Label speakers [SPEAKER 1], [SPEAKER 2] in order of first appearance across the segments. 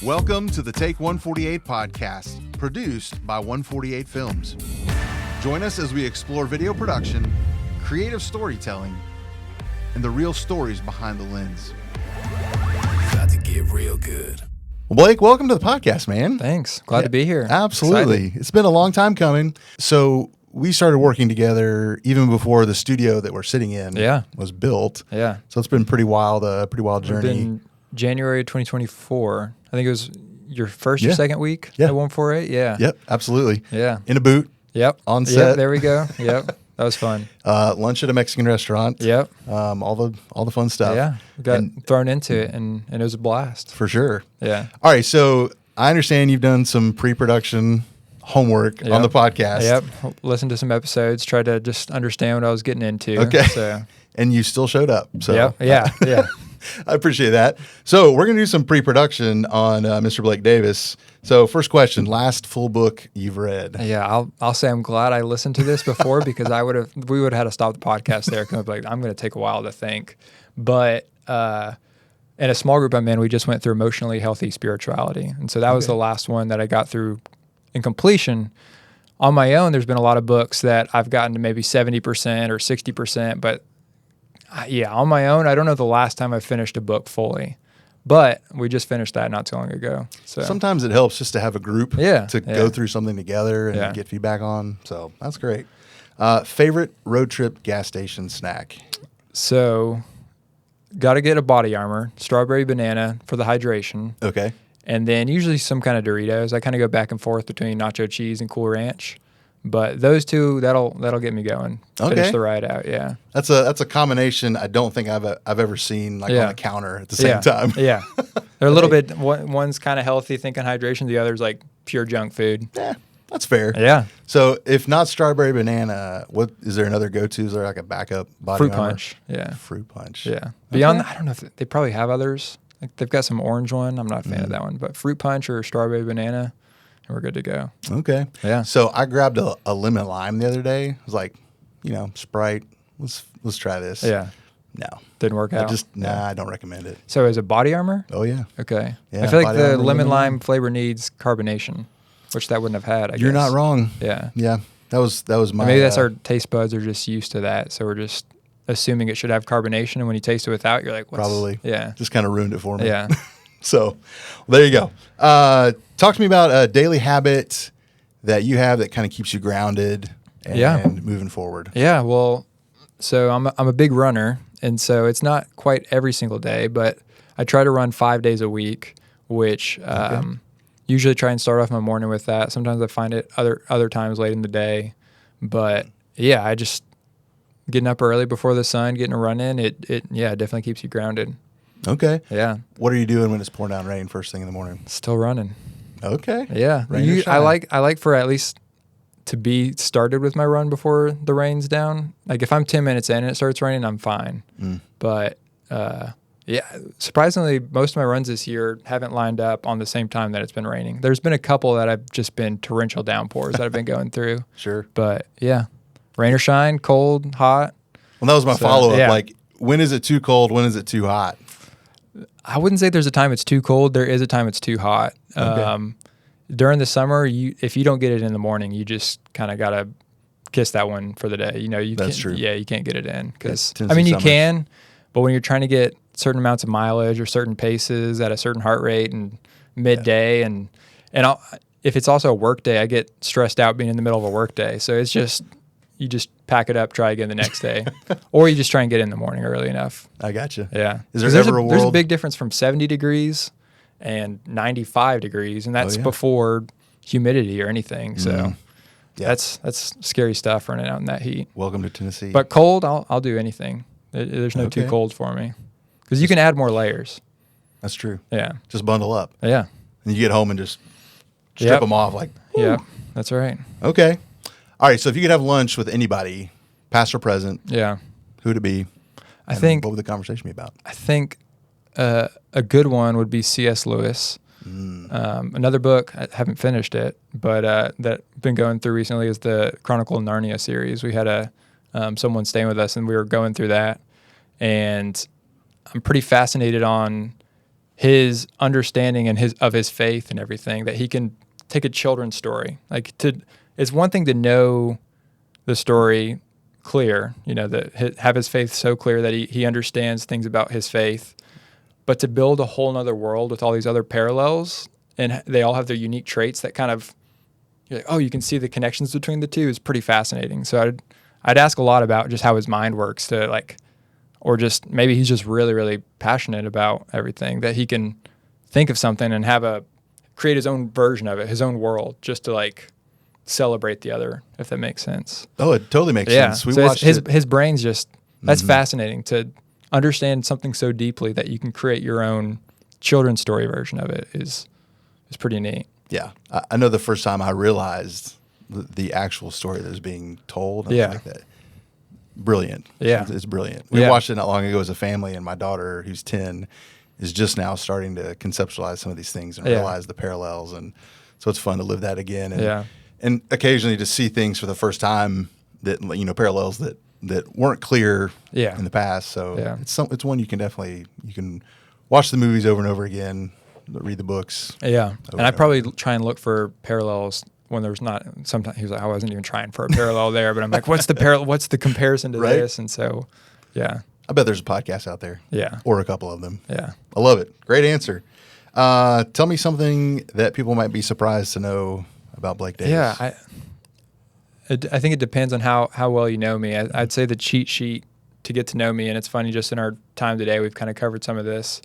[SPEAKER 1] Welcome to the Take 148 podcast, produced by 148 Films. Join us as we explore video production, creative storytelling, and the real stories behind the lens.
[SPEAKER 2] About to get real good.
[SPEAKER 1] Well, Blake, welcome to the podcast, man.
[SPEAKER 3] Thanks. Glad to be here.
[SPEAKER 1] Absolutely.
[SPEAKER 3] Excited.
[SPEAKER 1] It's been a long time coming. So we started working together even before the studio that we're sitting in was built.
[SPEAKER 3] Yeah.
[SPEAKER 1] So it's been pretty wild journey.
[SPEAKER 3] Been January 2024. I think it was your first or second week at 148. Yeah.
[SPEAKER 1] Yep, absolutely.
[SPEAKER 3] Yeah.
[SPEAKER 1] In a boot.
[SPEAKER 3] Yep.
[SPEAKER 1] On set.
[SPEAKER 3] Yep, there we go. Yep. That was fun.
[SPEAKER 1] Lunch at a Mexican restaurant.
[SPEAKER 3] Yep.
[SPEAKER 1] All the fun stuff.
[SPEAKER 3] Yeah. We got thrown into it and it was a blast.
[SPEAKER 1] For sure.
[SPEAKER 3] Yeah.
[SPEAKER 1] All right. So I understand you've done some pre-production homework on the podcast.
[SPEAKER 3] Yep. Listened to some episodes, tried to just understand what I was getting into.
[SPEAKER 1] Okay.
[SPEAKER 3] So.
[SPEAKER 1] And you still showed up. So
[SPEAKER 3] Yeah.
[SPEAKER 1] I appreciate that. So we're going to do some pre-production on Mr. Blake Davis. So first question, last full book you've read.
[SPEAKER 3] Yeah, I'll say I'm glad I listened to this before because we would have had to stop the podcast there because I'm going to take a while to think. But in a small group I'm in, we just went through Emotionally Healthy Spirituality. And so that was the last one that I got through in completion. On my own, there's been a lot of books that I've gotten to maybe 70% or 60%, but on my own, I don't know the last time I finished a book fully, but we just finished that not too long ago. So
[SPEAKER 1] sometimes it helps just to have a group to go through something together and get feedback on. So that's great. Favorite road trip gas station snack?
[SPEAKER 3] So got to get a body armor, strawberry banana for the hydration.
[SPEAKER 1] Okay.
[SPEAKER 3] And then usually some kind of Doritos. I kind of go back and forth between nacho cheese and Cool Ranch. But those two, that'll get me going. Finish the ride out, yeah.
[SPEAKER 1] That's a combination I don't think I've ever seen on the counter at the same time.
[SPEAKER 3] Yeah, they're a little bit. One's kind of healthy, thinking hydration. The other's like pure junk food.
[SPEAKER 1] Yeah, that's fair.
[SPEAKER 3] Yeah.
[SPEAKER 1] So if not strawberry banana, what is there another go-to? Is there like a backup body
[SPEAKER 3] Fruit
[SPEAKER 1] armor?
[SPEAKER 3] punch. Yeah.
[SPEAKER 1] Fruit punch.
[SPEAKER 3] Yeah. Beyond that, I don't know if they probably have others. Like they've got some orange one. I'm not a fan of that one, but fruit punch or strawberry banana. And we're good to go. Okay. Yeah.
[SPEAKER 1] So I grabbed a lemon lime the other day. I was like, Sprite. Let's try this.
[SPEAKER 3] Yeah.
[SPEAKER 1] No.
[SPEAKER 3] Didn't work out.
[SPEAKER 1] I don't recommend it.
[SPEAKER 3] So is it body armor?
[SPEAKER 1] Oh yeah.
[SPEAKER 3] Okay.
[SPEAKER 1] Yeah,
[SPEAKER 3] I feel like the lemon lime flavor needs carbonation, which that wouldn't have had. I guess.
[SPEAKER 1] You're not wrong.
[SPEAKER 3] Yeah.
[SPEAKER 1] Yeah. That was my.
[SPEAKER 3] Maybe that's our taste buds are just used to that, so we're just assuming it should have carbonation, and when you taste it without, you're like,
[SPEAKER 1] probably.
[SPEAKER 3] Yeah.
[SPEAKER 1] Just kind of ruined it for me.
[SPEAKER 3] Yeah.
[SPEAKER 1] So, there you go. Talk to me about a daily habit that you have that kind of keeps you grounded and moving forward.
[SPEAKER 3] Yeah, well, so I'm a big runner, and so it's not quite every single day, but I try to run 5 days a week, which usually try and start off my morning with that. Sometimes I find it other times late in the day, but yeah, I just getting up early before the sun, getting a run in, it definitely keeps you grounded.
[SPEAKER 1] Okay.
[SPEAKER 3] Yeah.
[SPEAKER 1] What are you doing when it's pouring down rain first thing in the morning?
[SPEAKER 3] Still running.
[SPEAKER 1] Okay.
[SPEAKER 3] Yeah. I like for at least to be started with my run before the rain's down. Like if I'm 10 minutes in and it starts raining, I'm fine. But surprisingly, most of my runs this year haven't lined up on the same time that it's been raining. There's been a couple that I've just been torrential downpours that I've been going through.
[SPEAKER 1] Sure.
[SPEAKER 3] But yeah, rain or shine, cold, hot.
[SPEAKER 1] Well, that was my follow-up. Yeah. Like, when is it too cold? When is it too hot?
[SPEAKER 3] I wouldn't say there's a time it's too cold. There is a time it's too hot. Okay. During the summer, if you don't get it in the morning, you just kind of got to kiss that one for the day.
[SPEAKER 1] That's true.
[SPEAKER 3] Yeah, you can't get it in because you can, but when you're trying to get certain amounts of mileage or certain paces at a certain heart rate and midday and if it's also a work day, I get stressed out being in the middle of a work day. So it's just you just pack it up, try again the next day, or you just try and get in the morning early enough.
[SPEAKER 1] I gotcha.
[SPEAKER 3] Yeah.
[SPEAKER 1] There's a
[SPEAKER 3] big difference from 70 degrees and 95 degrees, and that's before humidity or anything. So that's scary stuff running out in that heat.
[SPEAKER 1] Welcome to Tennessee.
[SPEAKER 3] But cold, I'll do anything. There's no too cold for me because you can add more layers.
[SPEAKER 1] That's true.
[SPEAKER 3] Yeah.
[SPEAKER 1] Just bundle up.
[SPEAKER 3] Yeah.
[SPEAKER 1] And you get home and just strip them off like.
[SPEAKER 3] Yeah. That's right.
[SPEAKER 1] Okay. All right, so if you could have lunch with anybody, past or present, who would it be?
[SPEAKER 3] I think.
[SPEAKER 1] What would the conversation be about?
[SPEAKER 3] I think a good one would be C.S. Lewis. Another book, I haven't finished it, but that I've been going through recently is the Chronicle of Narnia series. We had someone staying with us, and we were going through that, and I'm pretty fascinated on his understanding and his faith and everything, that he can take a children's story. It's one thing to know the story clear, have his faith so clear that he understands things about his faith, but to build a whole nother world with all these other parallels, and they all have their unique traits that kind of, you're like, oh, you can see the connections between the two, is pretty fascinating. So I'd ask a lot about just how his mind works or just maybe he's just really, really passionate about everything, that he can think of something and create his own version of it, his own world, just to celebrate the other, if that makes sense.
[SPEAKER 1] Oh, it totally makes sense. We watched
[SPEAKER 3] his brain's just, that's fascinating to understand something so deeply that you can create your own children's story version of it is pretty neat.
[SPEAKER 1] Yeah. I know the first time I realized the actual story that was being told. I was like that. Brilliant.
[SPEAKER 3] Yeah.
[SPEAKER 1] It's brilliant. We watched it not long ago as a family, and my daughter, who's 10, is just now starting to conceptualize some of these things and realize the parallels. And so it's fun to live that again. And occasionally to see things for the first time that, parallels that weren't clear in the past. So it's one you can watch the movies over and over again, read the books.
[SPEAKER 3] Yeah. And I probably try and look for parallels when there's not. Sometimes he was like, I wasn't even trying for a parallel there, but I'm like, what's the comparison to this? And so,
[SPEAKER 1] I bet there's a podcast out there.
[SPEAKER 3] Yeah.
[SPEAKER 1] Or a couple of them.
[SPEAKER 3] Yeah.
[SPEAKER 1] I love it. Great answer. Tell me something that people might be surprised to know about Blake Davis.
[SPEAKER 3] Yeah. I think it depends on how well you know me. I'd say the cheat sheet to get to know me, and it's funny, just in our time today, we've kind of covered some of this.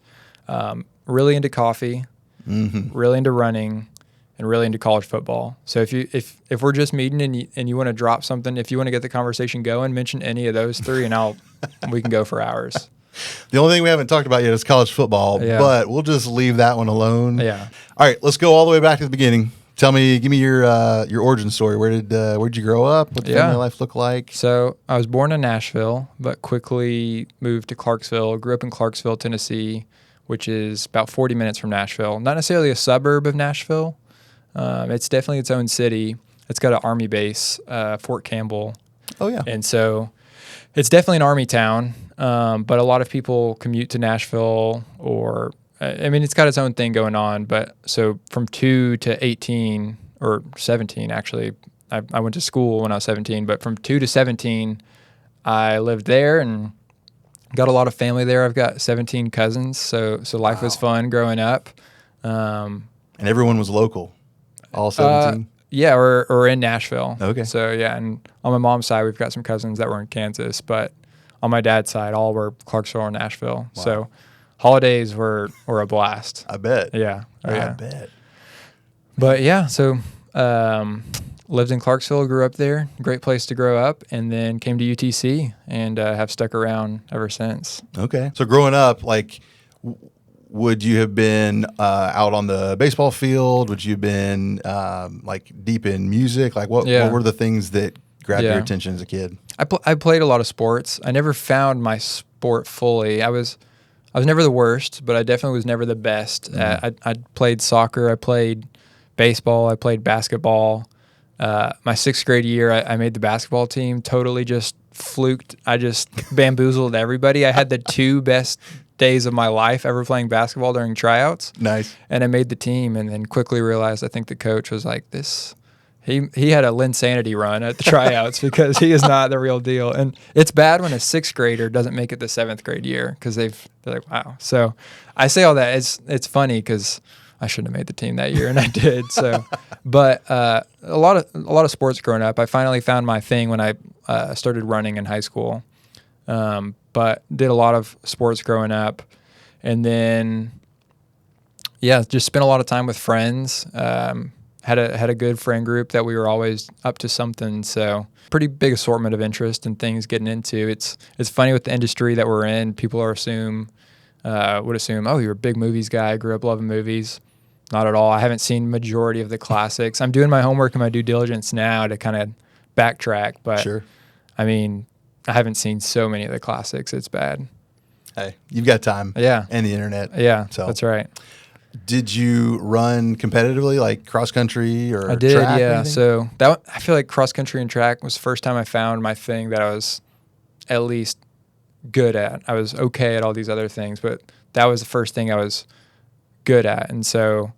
[SPEAKER 3] Really into coffee, really into running, and really into college football. So if we're just meeting and you want to drop something, if you want to get the conversation going, mention any of those three, and we can go for hours.
[SPEAKER 1] The only thing we haven't talked about yet is college football, but we'll just leave that one alone.
[SPEAKER 3] Yeah.
[SPEAKER 1] All right, let's go all the way back to the beginning. Give me your origin story. Where'd you grow up? What did family life look like?
[SPEAKER 3] So I was born in Nashville, but quickly moved to Clarksville. Grew up in Clarksville, Tennessee, which is about 40 minutes from Nashville. Not necessarily a suburb of Nashville. It's definitely its own city. It's got an Army base, Fort Campbell.
[SPEAKER 1] Oh, yeah.
[SPEAKER 3] And so it's definitely an Army town, but a lot of people commute to Nashville it's got its own thing going on. But so from 2 to 18 or 17, actually, I went to school when I was 17, but from 2 to 17, I lived there and got a lot of family there. I've got 17 cousins. So life was fun growing up.
[SPEAKER 1] And everyone was local, all 17?
[SPEAKER 3] Yeah, or in Nashville.
[SPEAKER 1] Okay.
[SPEAKER 3] So yeah, and on my mom's side, we've got some cousins that were in Kansas, but on my dad's side, all were Clarksville or Nashville. Wow. So holidays were a blast.
[SPEAKER 1] I bet.
[SPEAKER 3] Yeah.
[SPEAKER 1] I bet.
[SPEAKER 3] But yeah, so lived in Clarksville, grew up there, great place to grow up, and then came to UTC and have stuck around ever since.
[SPEAKER 1] Okay. So growing up, would you have been out on the baseball field? Would you have been deep in music? What were the things that grabbed your attention as a kid?
[SPEAKER 3] I played a lot of sports. I never found my sport fully. I was never the worst, but I definitely was never the best. I played soccer. I played baseball. I played basketball. My sixth grade year, I made the basketball team. Totally just fluked. I just bamboozled everybody. I had the two best days of my life ever playing basketball during tryouts.
[SPEAKER 1] Nice.
[SPEAKER 3] And I made the team, and then quickly realized I think the coach was like, he had a Linsanity run at the tryouts because he is not the real deal. And it's bad when a sixth grader doesn't make it the seventh grade year because they're like, wow. So I say all that. It's funny because I shouldn't have made the team that year, and I did. So, but a lot of sports growing up. I finally found my thing when I started running in high school. But did a lot of sports growing up, and then just spent a lot of time with friends. Had a good friend group that we were always up to something. So pretty big assortment of interest and things getting into. It's funny with the industry that we're in. People would assume, oh, you're a big movies guy. I grew up loving movies. Not at all. I haven't seen majority of the classics. I'm doing my homework and my due diligence now to kind of backtrack. But
[SPEAKER 1] sure.
[SPEAKER 3] I mean, I haven't seen so many of the classics. It's bad.
[SPEAKER 1] Hey, you've got time.
[SPEAKER 3] Yeah.
[SPEAKER 1] And the internet.
[SPEAKER 3] Yeah,
[SPEAKER 1] so
[SPEAKER 3] that's right.
[SPEAKER 1] Did you run competitively, like cross country or
[SPEAKER 3] I did,
[SPEAKER 1] track?
[SPEAKER 3] Yeah. So I feel like cross country and track was the first time I found my thing that I was at least good at. I was okay at all these other things, but that was the first thing I was good at. And so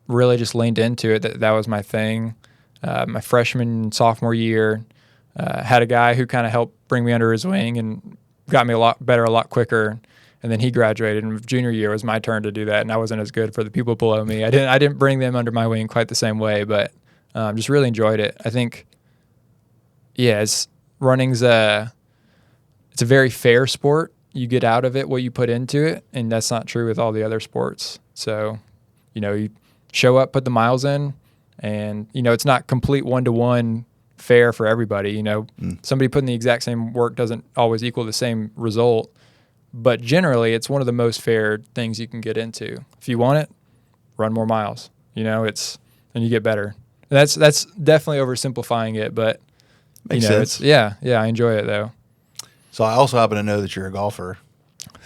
[SPEAKER 3] really just leaned into it. That was my thing. My freshman and sophomore year, had a guy who kind of helped bring me under his wing and got me a lot better, a lot quicker. And then he graduated, and junior year was my turn to do that, and I wasn't as good for the people below me. I didn't bring them under my wing quite the same way, but just really enjoyed it. I think, running's it's a very fair sport. You get out of it what you put into it, and that's not true with all the other sports. So, you show up, put the miles in, and, it's not complete one-to-one fair for everybody. Somebody putting the exact same work doesn't always equal the same result. But generally, it's one of the most fair things you can get into. If you want it, run more miles. And you get better. And that's definitely oversimplifying it, but
[SPEAKER 1] makes sense.
[SPEAKER 3] I enjoy it though.
[SPEAKER 1] So I also happen to know that you're a golfer,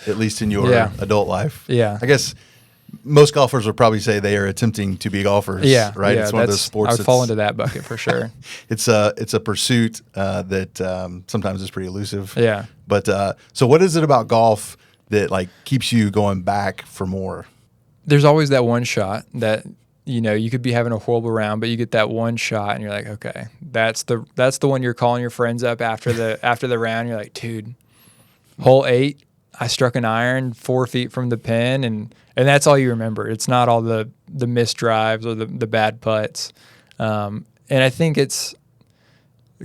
[SPEAKER 1] at least in your adult life.
[SPEAKER 3] Yeah,
[SPEAKER 1] I guess most golfers would probably say they are attempting to be golfers.
[SPEAKER 3] Yeah,
[SPEAKER 1] right.
[SPEAKER 3] Yeah,
[SPEAKER 1] it's one of those sports.
[SPEAKER 3] I would fall into that bucket for sure.
[SPEAKER 1] It's a pursuit that sometimes is pretty elusive.
[SPEAKER 3] Yeah.
[SPEAKER 1] But so what is it about golf that like keeps you going back for more?
[SPEAKER 3] There's always that one shot that you could be having a horrible round, but you get that one shot and you're like, okay, that's the one you're calling your friends up after the round. You're like, dude, hole 8, I struck an iron 4 feet from the pin, and that's all you remember. It's not all the missed drives or the bad putts. And I think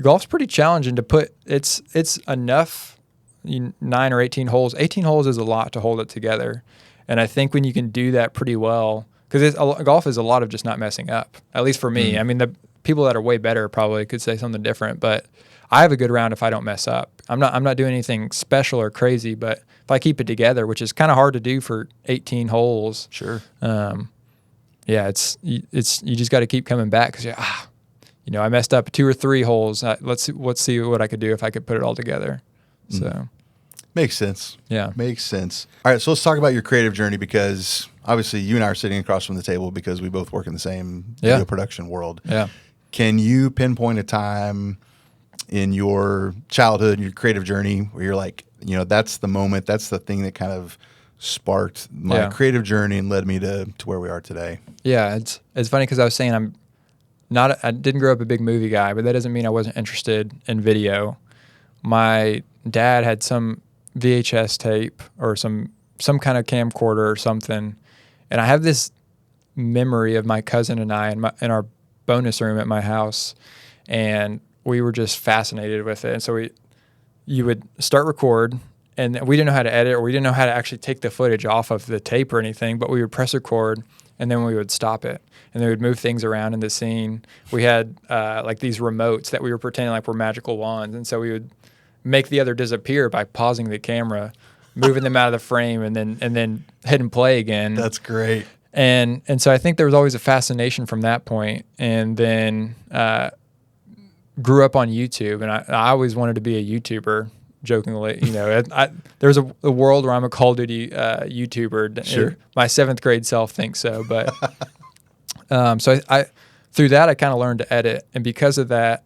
[SPEAKER 3] golf's pretty challenging to put. It's enough 9 or 18 holes. 18 holes is a lot to hold it together, and I think when you can do that pretty well, because golf is a lot of just not messing up. At least for me. I mean, the people that are way better probably could say something different, but I have a good round if I don't mess up. I'm not doing anything special or crazy, but if I keep it together, which is kind of hard to do for 18 holes.
[SPEAKER 1] Sure.
[SPEAKER 3] It's you just got to keep coming back because I messed up 2 or 3 holes. Let's see what I could do if I could put it all together. So
[SPEAKER 1] makes sense.
[SPEAKER 3] Yeah,
[SPEAKER 1] makes sense. All right, so let's talk about your creative journey, because obviously you and I are sitting across from the table because we both work in the same video production world.
[SPEAKER 3] Yeah.
[SPEAKER 1] Can you pinpoint a time in your childhood, your creative journey, where you're like, that's the moment, that's the thing that kind of sparked my creative journey and led me to where we are today?
[SPEAKER 3] Yeah, it's funny because I was saying I didn't grow up a big movie guy, but that doesn't mean I wasn't interested in video. My dad had some VHS tape or some kind of camcorder or something, and I have this memory of my cousin and I in our bonus room at my house, and we were just fascinated with it. And so you would start record, and we didn't know how to edit, or we didn't know how to actually take the footage off of the tape or anything, but we would press record, and then we would stop it, and then we would move things around in the scene. We had like these remotes that we were pretending like were magical wands, and so we would make the other disappear by pausing the camera, moving them out of the frame, and then hitting play again.
[SPEAKER 1] That's great.
[SPEAKER 3] And so I think there was always a fascination from that point, and then grew up on YouTube, and I always wanted to be a YouTuber, jokingly. There's a world where I'm a Call of Duty YouTuber.
[SPEAKER 1] Sure.
[SPEAKER 3] My 7th grade self thinks so, but so I through that I kind of learned to edit, and because of that,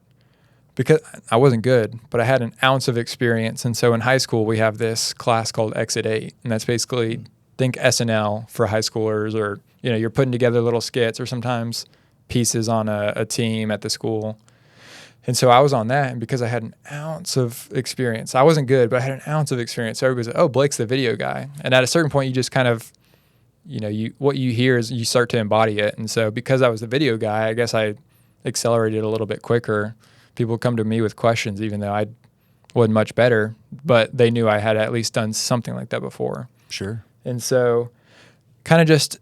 [SPEAKER 3] because I wasn't good, but I had an ounce of experience. And so in high school, we have this class called Exit 8, and that's basically think SNL for high schoolers, or you're putting together little skits or sometimes pieces on a team at the school. And so I was on that, and because I had an ounce of experience, I wasn't good, but I had an ounce of experience. So everybody's like, oh, Blake's the video guy. And at a certain point, you just kind of, what you hear is you start to embody it. And so because I was the video guy, I guess I accelerated a little bit quicker. People come to me with questions, even though I wasn't much better, but they knew I had at least done something like that before.
[SPEAKER 1] Sure.
[SPEAKER 3] And so kind of just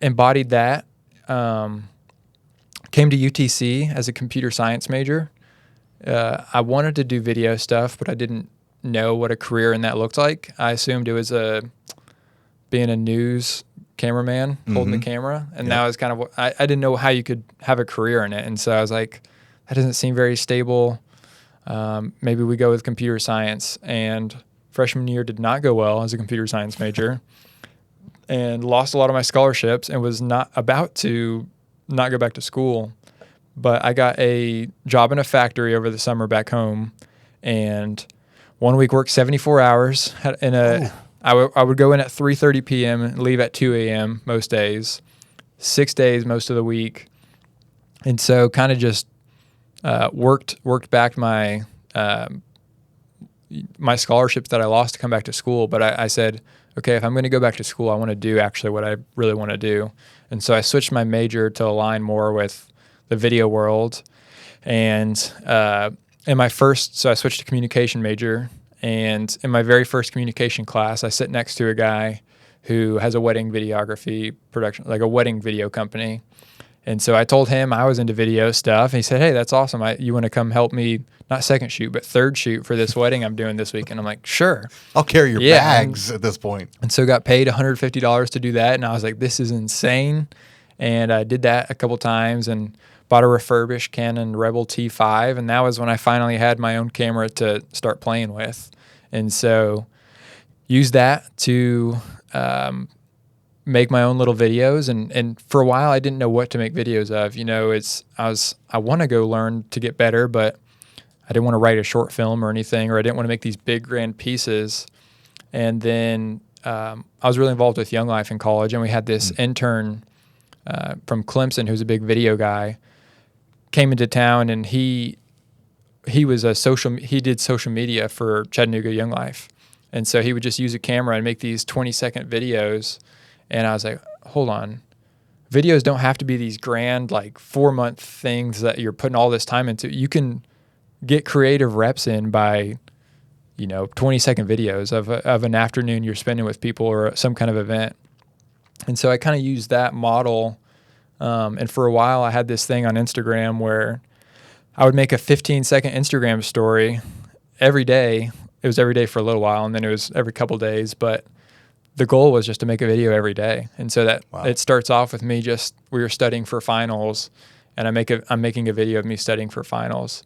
[SPEAKER 3] embodied that. Came to UTC as a computer science major. I wanted to do video stuff, but I didn't know what a career in that looked like. I assumed it was being a news cameraman, holding the camera. And that was kind of what I didn't know how you could have a career in it. And so I was like, that doesn't seem very stable. Maybe we go with computer science. And freshman year did not go well as a computer science major, and lost a lot of my scholarships, and was not about to not go back to school. But I got a job in a factory over the summer back home, and one week worked 74 hours. I I would go in at 3:30 p.m. and leave at 2 a.m. most days, 6 days most of the week. And so kind of just worked back my my scholarships that I lost to come back to school. But I said, okay, if I'm going to go back to school, I want to do actually what I really want to do. And so I switched my major to align more with the video world. And so I switched to communication major. And in my very first communication class, I sit next to a guy who has a wedding videography production, like a wedding video company. And so I told him I was into video stuff. And he said, hey, that's awesome. You want to come help me, not second shoot, but third shoot for this wedding I'm doing this week? And I'm like, sure.
[SPEAKER 1] I'll carry your bags at this point.
[SPEAKER 3] And so got paid $150 to do that. And I was like, this is insane. And I did that a couple times and bought a refurbished Canon Rebel T5. And that was when I finally had my own camera to start playing with. And so used that to make my own little videos. And for a while, I didn't know what to make videos of. You know, I want to go learn to get better, but I didn't want to write a short film or anything, or I didn't want to make these big, grand pieces. And then I was really involved with Young Life in college, and we had this intern from Clemson who's a big video guy, came into town, and he did social media for Chattanooga Young Life. And so he would just use a camera and make these 20-second videos. And I was like, hold on. Videos don't have to be these grand, like 4-month things that you're putting all this time into. You can get creative reps in by, 20-second videos of an afternoon you're spending with people or some kind of event. And so I kind of used that model. And for a while, I had this thing on Instagram where I would make a 15-second Instagram story every day. It was every day for a little while, and then it was every couple days. But the goal was just to make a video every day. And so that It starts off with me we were studying for finals, and I'm making a video of me studying for finals.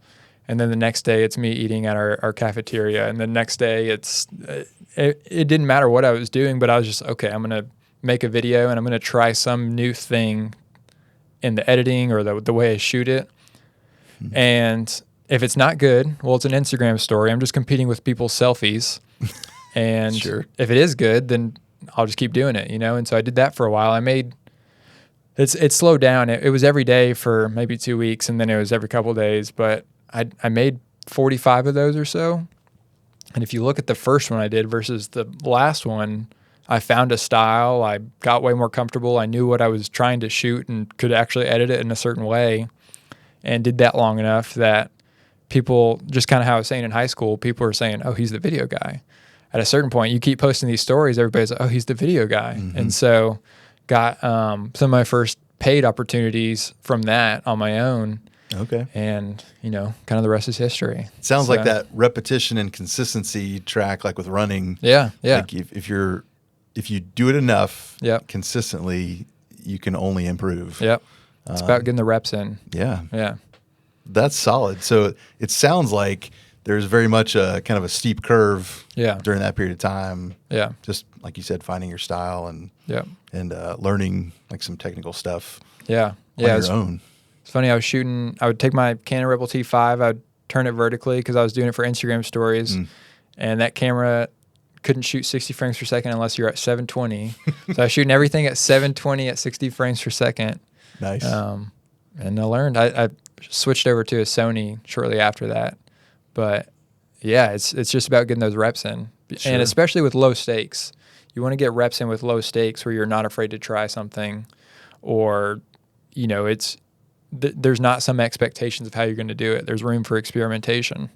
[SPEAKER 3] And then the next day it's me eating at our cafeteria. And the next day it didn't matter what I was doing, but I was just, okay, I'm going to make a video and I'm going to try some new thing in the editing or the way I shoot it. Mm-hmm. And if it's not good, well, it's an Instagram story. I'm just competing with people's selfies. And
[SPEAKER 1] sure.
[SPEAKER 3] If it is good, then I'll just keep doing it, And so I did that for a while. It slowed down. It was every day for maybe 2 weeks, and then it was every couple of days. But I made 45 of those or so. And if you look at the first one I did versus the last one, I found a style. I got way more comfortable. I knew what I was trying to shoot and could actually edit it in a certain way, and did that long enough that people, just kind of how I was saying in high school, people are saying, oh, he's the video guy. At a certain point, you keep posting these stories, everybody's like, oh, he's the video guy. Mm-hmm. And so got some of my first paid opportunities from that on my own.
[SPEAKER 1] Okay.
[SPEAKER 3] And, kind of the rest is history.
[SPEAKER 1] It sounds like that repetition and consistency track, like with running.
[SPEAKER 3] Yeah, yeah.
[SPEAKER 1] Like if you do it enough consistently, you can only improve.
[SPEAKER 3] Yep. It's about getting the reps in.
[SPEAKER 1] Yeah.
[SPEAKER 3] Yeah.
[SPEAKER 1] That's solid. So it sounds like there's very much a kind of a steep curve during that period of time. Yeah. Just like you said, finding your style and learning like some technical stuff.
[SPEAKER 3] Yeah.
[SPEAKER 1] On your own.
[SPEAKER 3] It's funny. I would take my Canon Rebel T5, I'd turn it vertically because I was doing it for Instagram stories. And that camera couldn't shoot 60 frames per second unless you're at 720. So I was shooting everything at 720 at 60 frames per second.
[SPEAKER 1] Nice.
[SPEAKER 3] And I learned. I switched over to a Sony shortly after that. But yeah, it's just about getting those reps in. Sure. And especially with low stakes. You want to get reps in with low stakes where you're not afraid to try something, or, there's not some expectations of how you're going to do it. There's room for experimentation.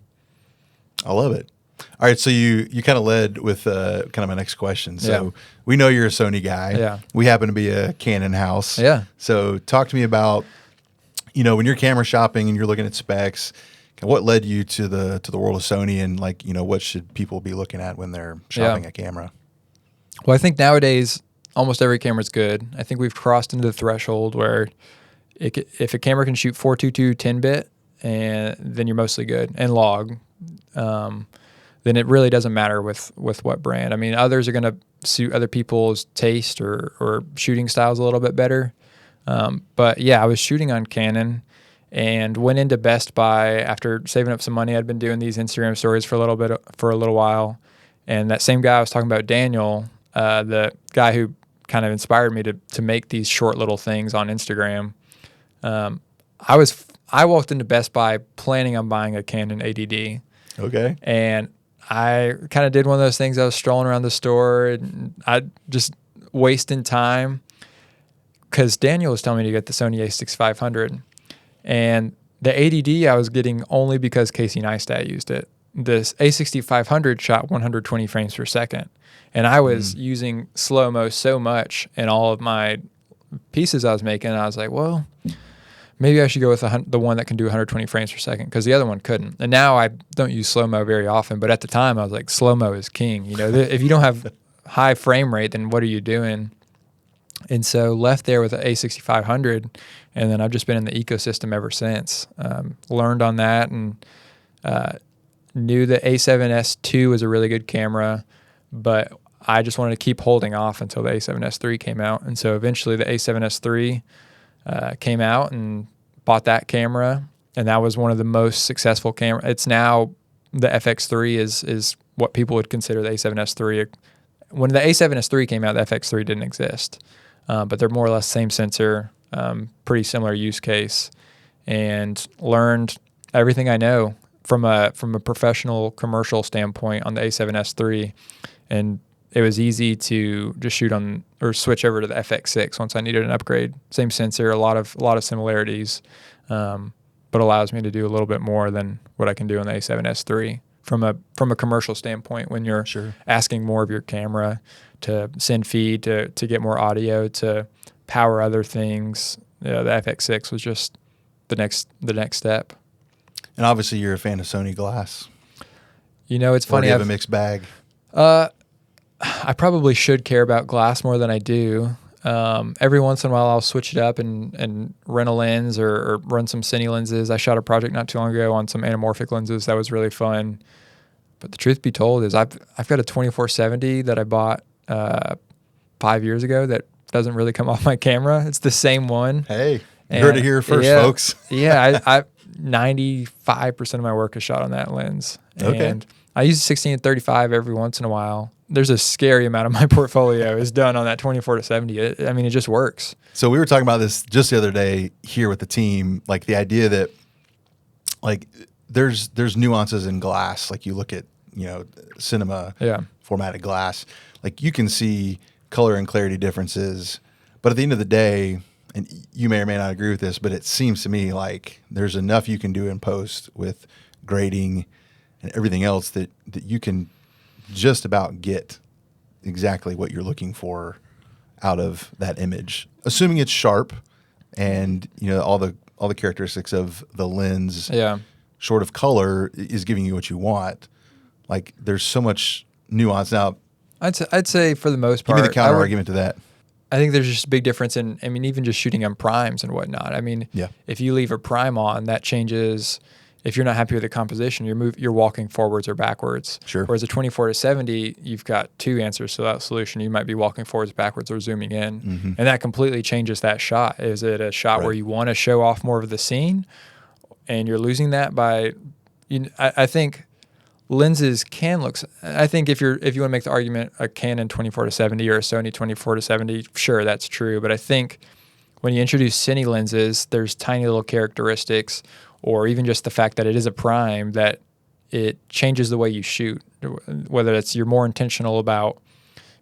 [SPEAKER 1] I love it. All right, so you kind of led with kind of my next question. So we know you're a Sony guy.
[SPEAKER 3] Yeah. We
[SPEAKER 1] happen to be a Canon house.
[SPEAKER 3] Yeah.
[SPEAKER 1] So talk to me about, when you're camera shopping and you're looking at specs, what led you to the world of Sony, and what should people be looking at when they're shopping a camera?
[SPEAKER 3] Well, I think nowadays almost every camera's good. I think we've crossed into the threshold where if a camera can shoot 422 10-bit, and then you're mostly good, and log, then it really doesn't matter with what brand. I mean, others are going to suit other people's taste or shooting styles a little bit better. But yeah, I was shooting on Canon and went into Best Buy after saving up some money. I'd been doing these Instagram stories for a little while, And that same guy I was talking about, Daniel, the guy who kind of inspired me to make these short little things on Instagram. I walked into Best Buy planning on buying a Canon 80D.
[SPEAKER 1] Okay.
[SPEAKER 3] And I kind of did one of those things. I was strolling around the store and I just wasting time because Daniel was telling me to get the Sony a6500. And the 80D I was getting only because Casey Neistat used it. This a6500 shot 120 frames per second. And I was using slow-mo so much in all of my pieces I was making. And I was like, well, maybe I should go with the one that can do 120 frames per second because the other one couldn't. And now I don't use slow-mo very often, but at the time I was like, slow-mo is king. You know, if you don't have high frame rate, then what are you doing? And so left there with the a6500, and then I've just been in the ecosystem ever since. Learned on that and knew the a7S II was a really good camera, but I just wanted to keep holding off until the a7S III came out. And so eventually the a7S III came out and bought that camera, and that was one of the most successful cameras. It's now the FX3 is what people would consider the a7S III. When the a7S III came out, the FX3 didn't exist, but they're more or less same sensor, pretty similar use case, and learned everything I know from a professional commercial standpoint on the a7S III, and it was easy to just shoot on or switch over to the FX6 once I needed an upgrade. Same sensor, a lot of similarities, but allows me to do a little bit more than what I can do on the a7S III from a commercial standpoint. When you're asking more of your camera to send feed, to get more audio, to power other things, the FX6 was just the next step.
[SPEAKER 1] And obviously, you're a fan of Sony glass.
[SPEAKER 3] You know, it's funny.
[SPEAKER 1] Or do you have a mixed bag?
[SPEAKER 3] I probably should care about glass more than I do. Every once in a while, I'll switch it up and rent a lens or run some cine lenses. I shot a project not too long ago on some anamorphic lenses. That was really fun. But the truth be told is I've got a 24-70 that I bought 5 years ago that doesn't really come off my camera. It's the same one.
[SPEAKER 1] Hey, you heard it here first, folks.
[SPEAKER 3] Yeah, I 95% of my work is shot on that lens.
[SPEAKER 1] Okay.
[SPEAKER 3] And I use 16-35 every once in a while. There's a scary amount of my portfolio is done on that 24-70. I mean, it just works. So
[SPEAKER 1] we were talking about this just the other day here with the team, like the idea that like there's nuances in glass. Like you look at, cinema formatted glass, like you can see color and clarity differences. But at the end of the day, and you may or may not agree with this, but it seems to me like there's enough you can do in post with grading and everything else that you can just about get exactly what you're looking for out of that image, assuming it's sharp and all the characteristics of the lens, short of color, is giving you what you want. Like there's so much nuance. Now,
[SPEAKER 3] I'd say for the most part,
[SPEAKER 1] give me the counter argument to that.
[SPEAKER 3] I think there's just a big difference in, even just shooting on primes and whatnot. I mean, if you leave a prime on, that changes. If you're not happy with the composition, you're walking forwards or backwards.
[SPEAKER 1] Sure.
[SPEAKER 3] Whereas a 24-70, you've got two answers to that solution. You might be walking forwards, backwards, or zooming in. Mm-hmm. And that completely changes that shot. Is it a shot where you want to show off more of the scene and you're losing that by, I think lenses can look, I think if you want to make the argument, a Canon 24-70 or a Sony 24-70, sure, that's true. But I think when you introduce cine lenses, there's tiny little characteristics, or even just the fact that it is a prime, that it changes the way you shoot. Whether it's you're more intentional about,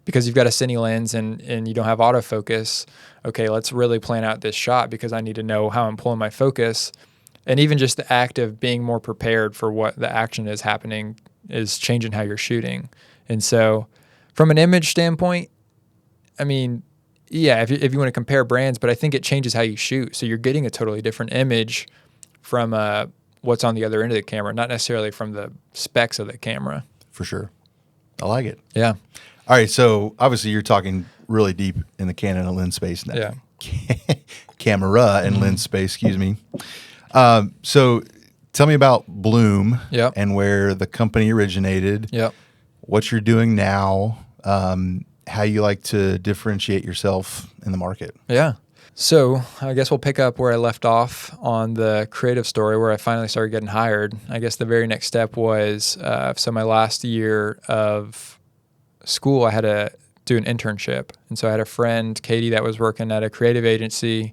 [SPEAKER 3] because you've got a cine lens and you don't have autofocus, okay, let's really plan out this shot because I need to know how I'm pulling my focus. And even just the act of being more prepared for what the action is happening is changing how you're shooting. And so from an image standpoint, I mean, yeah, if you want to compare brands, but I think it changes how you shoot. So you're getting a totally different image from what's on the other end of the camera, not necessarily from the specs of the camera.
[SPEAKER 1] For sure. I like it.
[SPEAKER 3] Yeah.
[SPEAKER 1] All right, so obviously you're talking really deep in the Canon and lens space now.
[SPEAKER 3] Yeah.
[SPEAKER 1] Camera and lens space, excuse me. So tell me about Bloom and where the company originated, what you're doing now, how you like to differentiate yourself in the market.
[SPEAKER 3] Yeah. So I guess we'll pick up where I left off on the creative story where I finally started getting hired. I guess the very next step was, so my last year of school, I had to do an internship. And so I had a friend, Katie, that was working at a creative agency,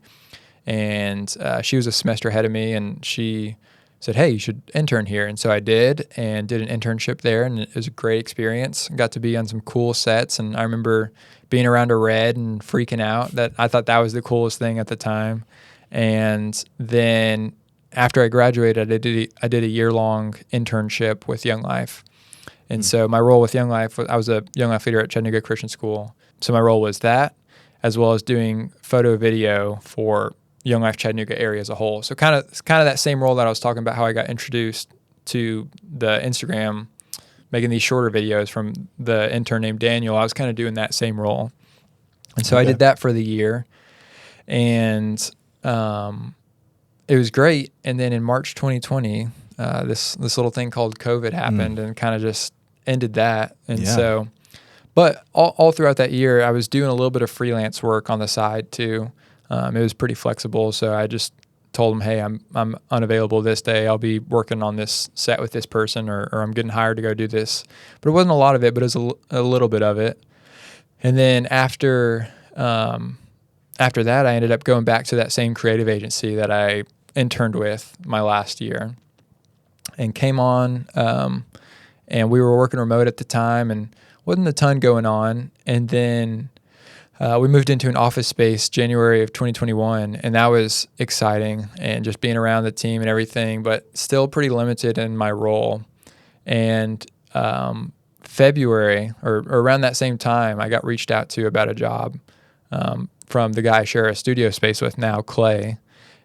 [SPEAKER 3] and she was a semester ahead of me, and she said, hey, you should intern here. And so I did, and did an internship there, and it was a great experience. Got to be on some cool sets, and I remember being around a red and freaking out. That I thought that was the coolest thing at the time. And then after I graduated, I did a year-long internship with Young Life. And so my role with Young Life, I was a Young Life leader at Chattanooga Christian School. So my role was that, as well as doing photo video for Young Life Chattanooga area as a whole. So kind of that same role that I was talking about, how I got introduced to the Instagram, making these shorter videos from the intern named Daniel. I was kind of doing that same role. And so I did that for the year, and it was great. And then in March 2020, this little thing called COVID happened and kind of just ended that. And so, but all throughout that year, I was doing a little bit of freelance work on the side too. It was pretty flexible. So I just told them, hey, I'm unavailable this day. I'll be working on this set with this person, or I'm getting hired to go do this. But it wasn't a lot of it, but it was a little bit of it. And then after that, I ended up going back to that same creative agency that I interned with my last year, and came on, and we were working remote at the time, and wasn't a ton going on. And then we moved into an office space January of 2021, and that was exciting, and just being around the team and everything, but still pretty limited in my role. And February, or around that same time, I got reached out to about a job from the guy I share a studio space with now, Clay.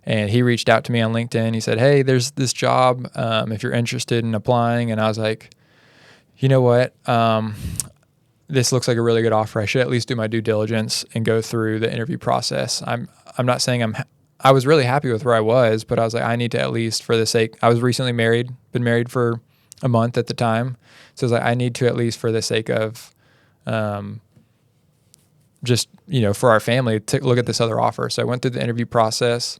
[SPEAKER 3] And he reached out to me on LinkedIn. He said, hey, there's this job if you're interested in applying. And I was like, you know what? This looks like a really good offer. I should at least do my due diligence and go through the interview process. I'm not saying I was really happy with where I was, but I was like, I need to at least, for the sake, I was recently married, been married for a month at the time. So I was like, I need to at least, for the sake of just, for our family, to look at this other offer. So I went through the interview process,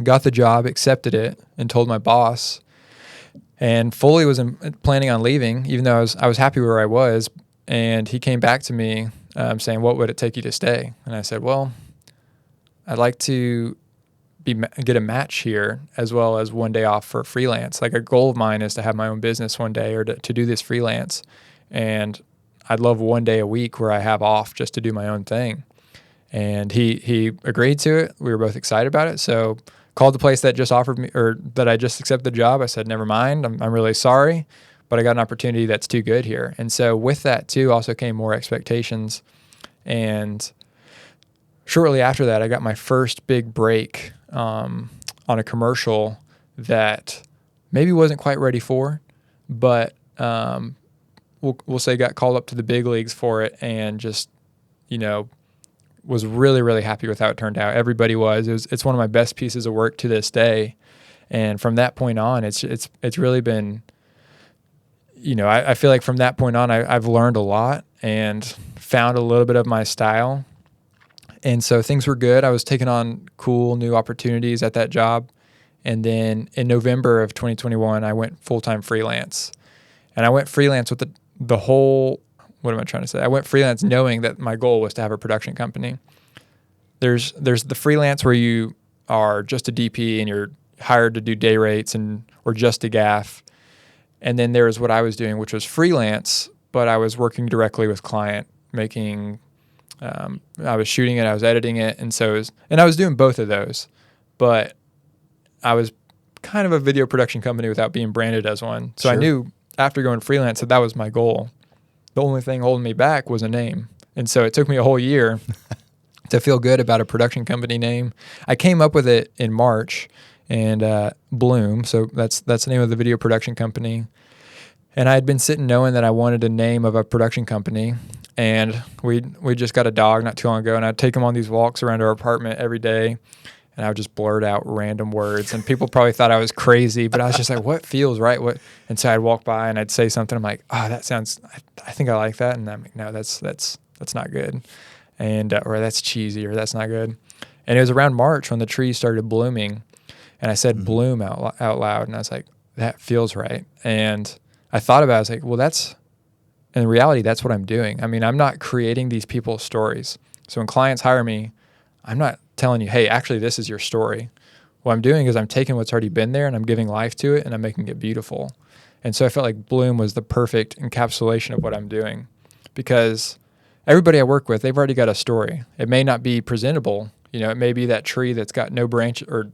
[SPEAKER 3] got the job, accepted it, and told my boss, and fully was planning on leaving, even though I was happy where I was. And he came back to me saying, what would it take you to stay? And I said, well, I'd like to get a match here, as well as one day off for freelance. Like, a goal of mine is to have my own business one day, or to do this freelance. And I'd love one day a week where I have off just to do my own thing. And he agreed to it. We were both excited about it. So called the place that just offered me, or that I just accepted the job. I said, never mind. I'm really sorry, but I got an opportunity that's too good here. And so with that too also came more expectations. And shortly after that, I got my first big break on a commercial that maybe wasn't quite ready for, but we'll say got called up to the big leagues for it, and just, was really, really happy with how it turned out. Everybody was. It's one of my best pieces of work to this day. And from that point on, it's really been, I feel like from that point on, I've learned a lot and found a little bit of my style. And so things were good. I was taking on cool new opportunities at that job. And then in November of 2021, I went full-time freelance. And I went freelance with the whole, what am I trying to say? I went freelance knowing that my goal was to have a production company. There's the freelance where you are just a DP and you're hired to do day rates or just a gaff. And then there was what I was doing, which was freelance, but I was working directly with client, making, I was shooting it, I was editing it. And I was doing both of those, but I was kind of a video production company without being branded as one. So sure. I knew after going freelance that was my goal. The only thing holding me back was a name. And so it took me a whole year to feel good about a production company name. I came up with it in March, and Bloom, so that's the name of the video production company. And I had been sitting knowing that I wanted a name of a production company, and we just got a dog not too long ago, and I'd take him on these walks around our apartment every day, and I would just blurt out random words, and people probably thought I was crazy, but I was just like, what feels right? And so I'd walk by and I'd say something. I'm like, oh, that sounds, I think I like that. And I'm like, no, that's not good. And, or that's cheesy, or that's not good. And it was around March when the trees started blooming. And I said bloom out loud. And I was like, that feels right. And I thought about it. I was like, well, in reality, that's what I'm doing. I mean, I'm not creating these people's stories. So when clients hire me, I'm not telling you, hey, actually, this is your story. What I'm doing is I'm taking what's already been there and I'm giving life to it and I'm making it beautiful. And so I felt like bloom was the perfect encapsulation of what I'm doing, because everybody I work with, they've already got a story. It may not be presentable. It may be that tree that's got no branch or,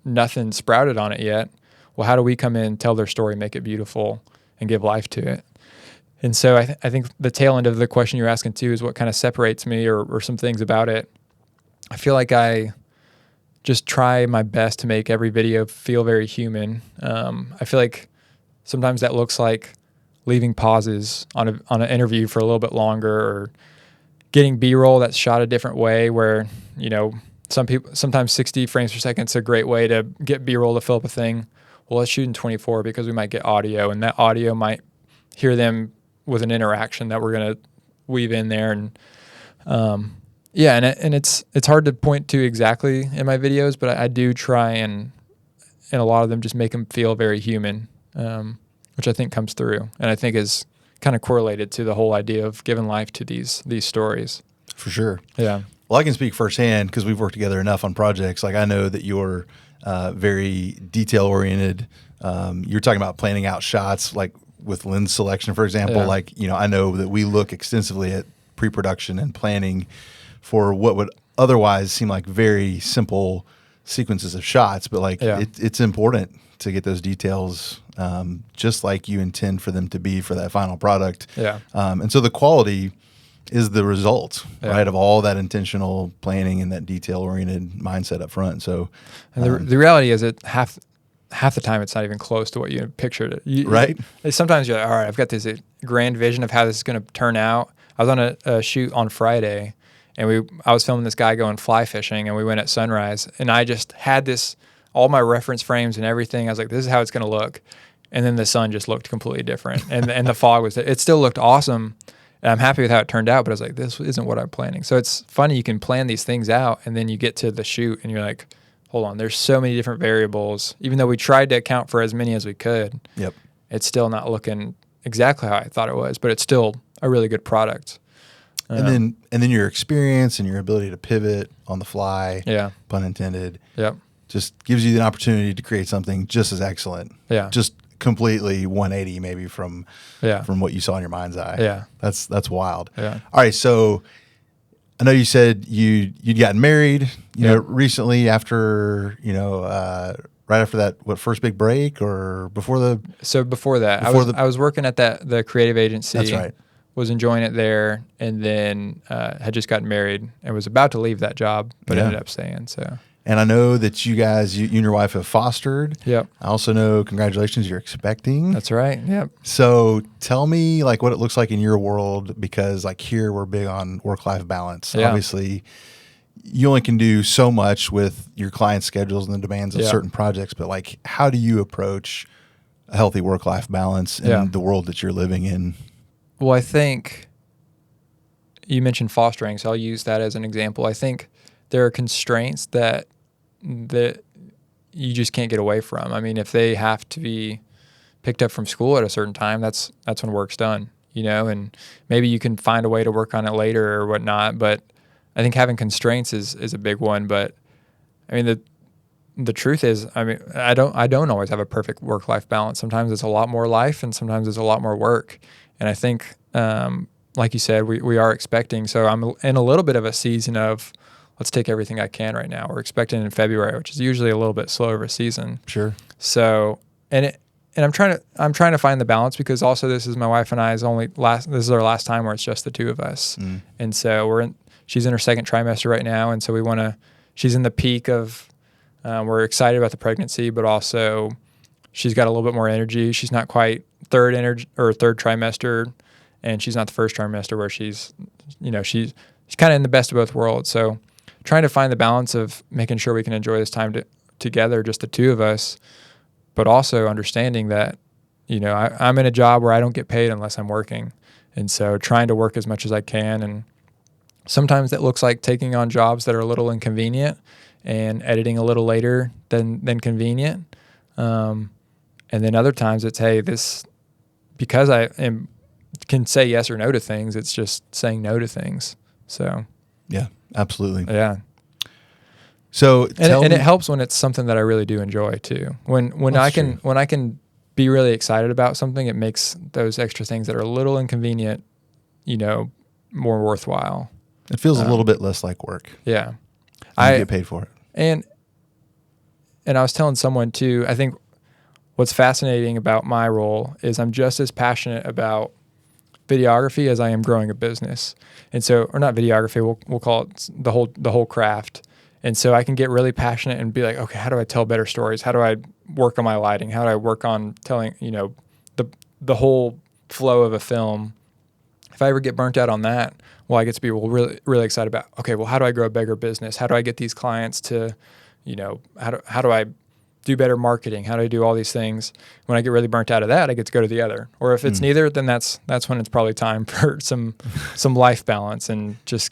[SPEAKER 3] nothing sprouted on it yet. Well, how do we come in, tell their story, make it beautiful, and give life to it? And so I think the tail end of the question you're asking too is what kind of separates me or some things about it. I feel like I just try my best to make every video feel very human. I feel like sometimes that looks like leaving pauses on an interview for a little bit longer, or getting B-roll that's shot a different way where, sometimes 60 frames per second is a great way to get B-roll to fill up a thing. Well, let's shoot in 24 because we might get audio, and that audio might hear them with an interaction that we're going to weave in there. And and it's hard to point to exactly in my videos, but I do try and a lot of them just make them feel very human, which I think comes through, and I think is kind of correlated to the whole idea of giving life to these stories.
[SPEAKER 1] For sure.
[SPEAKER 3] Yeah.
[SPEAKER 1] Well, I can speak firsthand because we've worked together enough on projects. Like, I know that you're very detail oriented. You're talking about planning out shots, like with lens selection, for example.
[SPEAKER 3] Yeah.
[SPEAKER 1] Like, I know that we look extensively at pre-production and planning for what would otherwise seem like very simple sequences of shots, but it's important to get those details just like you intend for them to be for that final product.
[SPEAKER 3] Yeah.
[SPEAKER 1] And so the quality is the result, right, of all that intentional planning and that detail-oriented mindset up front. So,
[SPEAKER 3] and the reality is that half the time it's not even close to what you pictured it.
[SPEAKER 1] Right.
[SPEAKER 3] Sometimes you're like, all right, I've got this grand vision of how this is going to turn out. I was on a shoot on Friday, and I was filming this guy going fly fishing, and we went at sunrise, and I just had all my reference frames and everything. I was like, this is how it's going to look. And then the sun just looked completely different, and the fog it still looked awesome. And I'm happy with how it turned out, but I was like, this isn't what I'm planning. So it's funny, you can plan these things out, and then you get to the shoot, and you're like, hold on, there's so many different variables. Even though we tried to account for as many as we could,
[SPEAKER 1] yep,
[SPEAKER 3] it's still not looking exactly how I thought it was, but it's still a really good product.
[SPEAKER 1] And then your experience and your ability to pivot on the fly, pun intended, just gives you the opportunity to create something just as excellent.
[SPEAKER 3] Yeah.
[SPEAKER 1] Just completely 180 maybe from what you saw in your mind's eye.
[SPEAKER 3] Yeah.
[SPEAKER 1] That's wild.
[SPEAKER 3] Yeah.
[SPEAKER 1] All right, so I know you said you'd gotten married, recently after, right after that, first big break or before the...
[SPEAKER 3] So before that, I was working at the creative agency.
[SPEAKER 1] That's right.
[SPEAKER 3] Was enjoying it there, and then had just gotten married and was about to leave that job, but ended up staying. So.
[SPEAKER 1] And I know that you guys, you and your wife have fostered.
[SPEAKER 3] Yep.
[SPEAKER 1] I also know, congratulations, you're expecting.
[SPEAKER 3] That's right. Yep.
[SPEAKER 1] So tell me what it looks like in your world, because here we're big on work-life balance. Yeah. Obviously, you only can do so much with your client schedules and the demands of certain projects, but how do you approach a healthy work-life balance in the world that you're living in?
[SPEAKER 3] Well, I think you mentioned fostering, so I'll use that as an example. I think there are constraints that you just can't get away from. I mean, if they have to be picked up from school at a certain time, that's when work's done, and maybe you can find a way to work on it later or whatnot. But I think having constraints is a big one. But I mean, the truth is, I mean, I don't always have a perfect work-life balance. Sometimes it's a lot more life, and sometimes it's a lot more work. And I think, like you said, we are expecting. So I'm in a little bit of a season of let's take everything I can right now. We're expecting in February, which is usually a little bit slower of a season.
[SPEAKER 1] Sure.
[SPEAKER 3] So and I'm trying to find the balance, because also this is my wife and I's this is our last time where it's just the two of us. And so she's in her second trimester right now, and so she's in the peak of we're excited about the pregnancy, but also she's got a little bit more energy. She's not quite third trimester, and she's not the first trimester where she's kind of in the best of both worlds. So trying to find the balance of making sure we can enjoy this time together, just the two of us, but also understanding that, I'm in a job where I don't get paid unless I'm working. And so trying to work as much as I can and Sometimes that looks like taking on jobs that are a little inconvenient and editing a little later than convenient. And then other times it's, hey, because can say yes or no to things, it's just saying no to things. So
[SPEAKER 1] Yeah, absolutely.
[SPEAKER 3] yeah.
[SPEAKER 1] So
[SPEAKER 3] And it helps when it's something that I really do enjoy too. When I can be really excited about something, it makes those extra things that are a little inconvenient, more worthwhile.
[SPEAKER 1] It feels a little bit less like work.
[SPEAKER 3] Yeah.
[SPEAKER 1] I get paid for it.
[SPEAKER 3] And I was telling someone too, I think what's fascinating about my role is I'm just as passionate about videography as I am growing a business. And so, or not videography, we'll call it the whole craft. And so I can get really passionate and be like, okay, how do I tell better stories? How do I work on my lighting? How do I work on telling, the whole flow of a film? If I ever get burnt out on that, well, I get to be really, really excited about, okay, well, how do I grow a bigger business? How do I get these clients to, how do I do better marketing? How do I do all these things? When I get really burnt out of that, I get to go to the other. Or if it's neither, then that's when it's probably time for some life balance and just,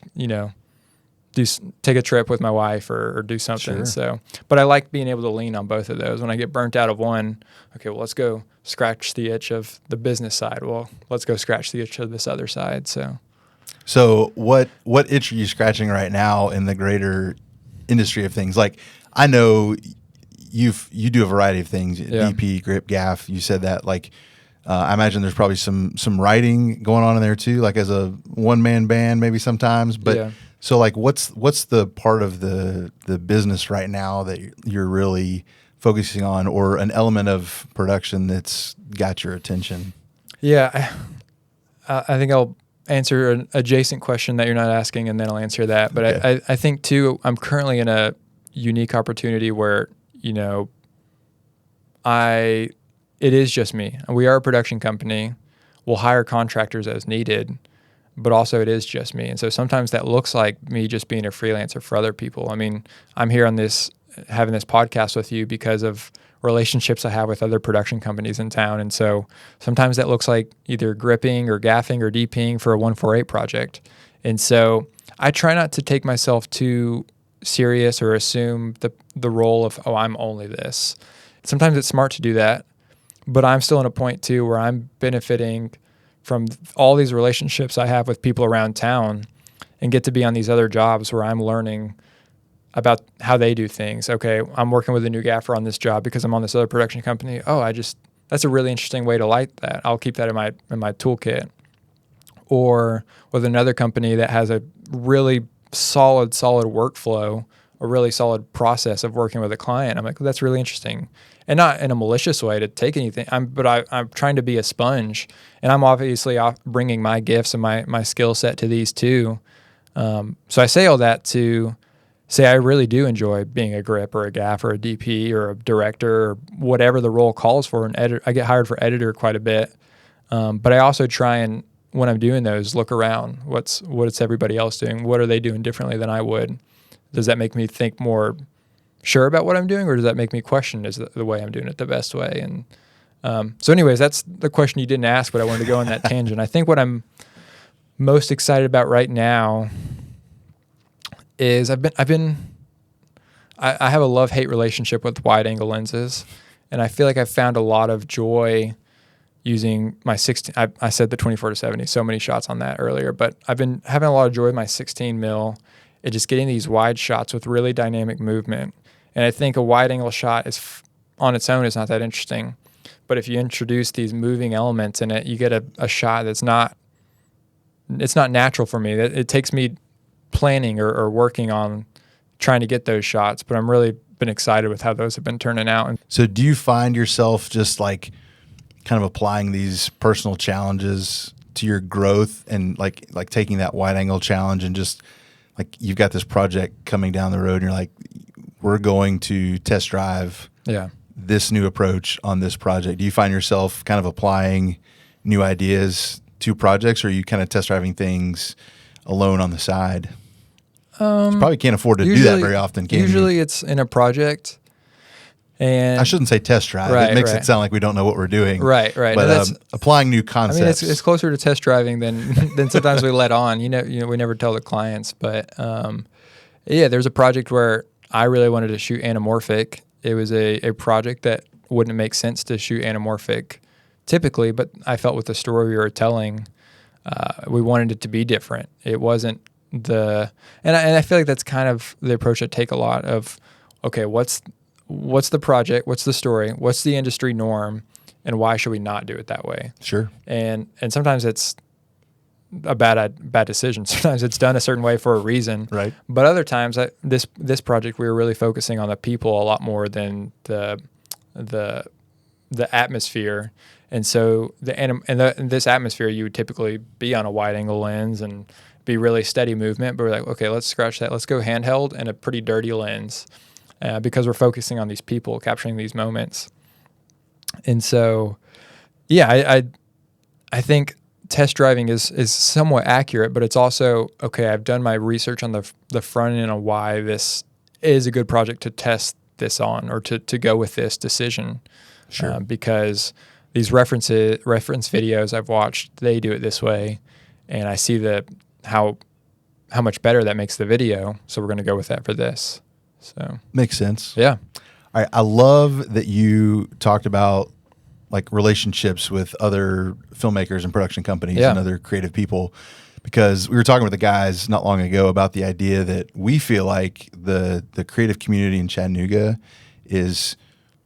[SPEAKER 3] take a trip with my wife or do something.
[SPEAKER 1] Sure.
[SPEAKER 3] So, but I like being able to lean on both of those. When I get burnt out of one, okay, well, let's go scratch the itch of the business side. Well, let's go scratch the itch of this other side.
[SPEAKER 1] So what itch are you scratching right now in the greater industry of things? Like, I know you do a variety of things,
[SPEAKER 3] Yeah.
[SPEAKER 1] DP, grip, gaff. You said that, like, I imagine there's probably some writing going on in there too, like as a one-man band maybe sometimes. But
[SPEAKER 3] Yeah.
[SPEAKER 1] so like, what's the part of the business right now that you're really focusing on, or an element of production that's got your attention?
[SPEAKER 3] Yeah, I think I'll answer an adjacent question that you're not asking, and then I'll answer that. But
[SPEAKER 1] Okay.
[SPEAKER 3] I think too, I'm currently in a unique opportunity where, it is just me. We are a production company. We'll hire contractors as needed, but also it is just me. And so sometimes that looks like me just being a freelancer for other people. I mean, I'm here having this podcast with you because of relationships I have with other production companies in town. And so sometimes that looks like either gripping or gaffing or DPing for a 148 project. And so I try not to take myself too serious or assume the role of, oh, I'm only this. Sometimes it's smart to do that, but I'm still in a point too where I'm benefiting from all these relationships I have with people around town and get to be on these other jobs where I'm learning about how they do things. Okay, I'm working with a new gaffer on this job because I'm on this other production company. Oh, that's a really interesting way to light that. I'll keep that in my toolkit. Or with another company that has a really solid workflow, a really solid process of working with a client. I'm like, that's really interesting. And not in a malicious way to take anything. I'm trying to be a sponge, and I'm obviously bringing my gifts and my skill set to these too. So I say all that to say I really do enjoy being a grip or a gaff or a DP or a director or whatever the role calls for. An editor, I get hired for editor quite a bit, but I also try and, when I'm doing those, look around. What's everybody else doing? What are they doing differently than I would? Does that make me think more sure about what I'm doing, or does that make me question, is the way I'm doing it the best way? And so anyways, that's the question you didn't ask, but I wanted to go on that tangent. I think what I'm most excited about right now is I have a love-hate relationship with wide-angle lenses, and I feel like I've found a lot of joy using my 16. I said the 24-70, so many shots on that earlier, but I've been having a lot of joy with my 16 mil and just getting these wide shots with really dynamic movement. And I think a wide-angle shot on its own is not that interesting, but if you introduce these moving elements in it, you get a shot that's not natural for me. It takes me planning or working on trying to get those shots, but I'm really been excited with how those have been turning out. And
[SPEAKER 1] So do you find yourself just like kind of applying these personal challenges to your growth, and like taking that wide angle challenge and just like, you've got this project coming down the road and you're like, we're going to test drive this new approach on this project. Do you find yourself kind of applying new ideas to projects, or are you kind of test driving things alone on the side? You probably can't afford to do that very often, can you?
[SPEAKER 3] Usually it's in a project, And
[SPEAKER 1] I shouldn't say test drive.
[SPEAKER 3] Right,
[SPEAKER 1] it makes
[SPEAKER 3] right.
[SPEAKER 1] it sound like we don't know what we're doing.
[SPEAKER 3] Right.
[SPEAKER 1] But
[SPEAKER 3] No,
[SPEAKER 1] applying new
[SPEAKER 3] I
[SPEAKER 1] concepts.
[SPEAKER 3] mean, it's closer to test driving than sometimes we let on. You know, we never tell the clients, but yeah, there's a project where I really wanted to shoot anamorphic. It was a project that wouldn't make sense to shoot anamorphic typically, but I felt with the story we were telling, we wanted it to be different. It wasn't and I feel like that's kind of the approach I take a lot of. Okay, what's the project? What's the story? What's the industry norm? And why should we not do it that way?
[SPEAKER 1] Sure.
[SPEAKER 3] And sometimes it's a bad decision. Sometimes it's done a certain way for a reason.
[SPEAKER 1] Right.
[SPEAKER 3] But other times, this project, we were really focusing on the people a lot more than the atmosphere. And so in this atmosphere, you would typically be on a wide angle lens and be really steady movement. But we're like, okay, let's scratch that. Let's go handheld and a pretty dirty lens. Because we're focusing on these people, capturing these moments. And so, yeah, I think test driving is somewhat accurate, but it's also, okay, I've done my research on the front end on why this is a good project to test this on or to go with this decision.
[SPEAKER 1] Sure.
[SPEAKER 3] Because these reference videos I've watched, they do it this way, and I see how much better that makes the video, so we're going to go with that for this. So
[SPEAKER 1] Makes sense.
[SPEAKER 3] Yeah.
[SPEAKER 1] All right. I love that you talked about like relationships with other filmmakers and production companies and other creative people, because we were talking with the guys not long ago about the idea that we feel like the creative community in Chattanooga is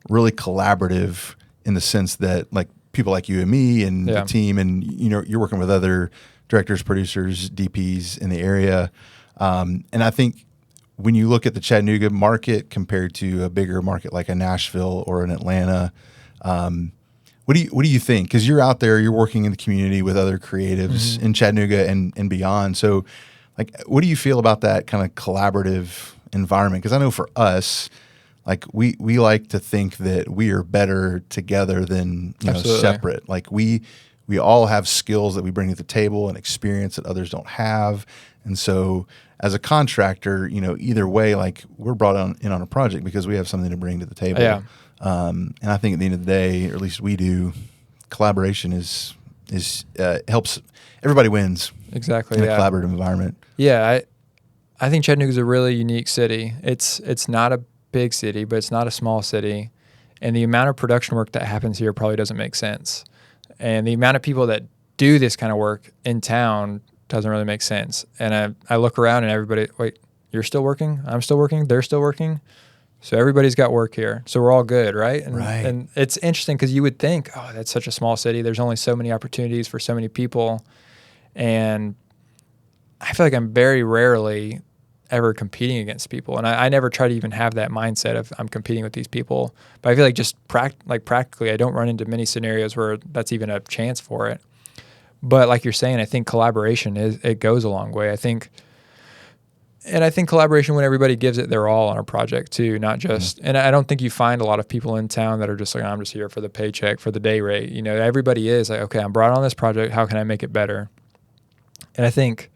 [SPEAKER 1] really collaborative in the sense that like people like you and me and the team, and you're working with other directors, producers, DPs in the area. And I think when you look at the Chattanooga market compared to a bigger market like a Nashville or an Atlanta, what do you think? Because you're out there, you're working in the community with other creatives in Chattanooga and beyond. So, like, what do you feel about that kind of collaborative environment? Because I know for us, like we like to think that we are better together than separate. Like we all have skills that we bring to the table and experience that others don't have, and so as a contractor, either way, like we're brought in on a project because we have something to bring to the table.
[SPEAKER 3] Yeah.
[SPEAKER 1] And I think at the end of the day, or at least we do, collaboration is helps everybody wins.
[SPEAKER 3] Exactly.
[SPEAKER 1] In a collaborative environment.
[SPEAKER 3] Yeah. I think Chattanooga is a really unique city. It's not a big city, but it's not a small city. And the amount of production work that happens here probably doesn't make sense. And the amount of people that do this kind of work in town doesn't really make sense. And I look around and everybody, wait, you're still working? I'm still working? They're still working? So everybody's got work here. So we're all good, right?
[SPEAKER 1] Right.
[SPEAKER 3] And it's interesting because you would think, oh, that's such a small city. There's only so many opportunities for so many people. And I feel like I'm very rarely ever competing against people. And I never try to even have that mindset of I'm competing with these people. But I feel like just practically, I don't run into many scenarios where that's even a chance for it. But like you're saying, I think collaboration it goes a long way. I think collaboration when everybody gives it their all on a project too, not just, and I don't think you find a lot of people in town that are just like, I'm just here for the paycheck, for the day rate. Everybody is like, okay, I'm brought on this project. How can I make it better? And I think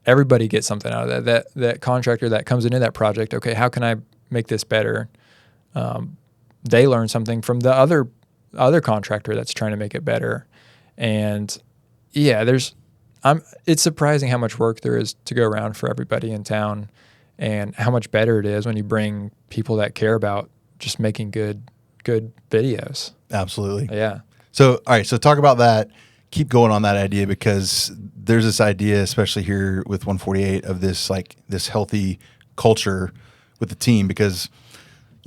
[SPEAKER 3] everybody gets something out of that contractor that comes into that project. Okay, how can I make this better? They learn something from the other contractor that's trying to make it better. And yeah, it's surprising how much work there is to go around for everybody in town, and how much better it is when you bring people that care about just making good videos. Absolutely. Yeah.
[SPEAKER 1] So, all right. So talk about that. Keep going on that idea, because there's this idea, especially here with 148, of this healthy culture with the team, because,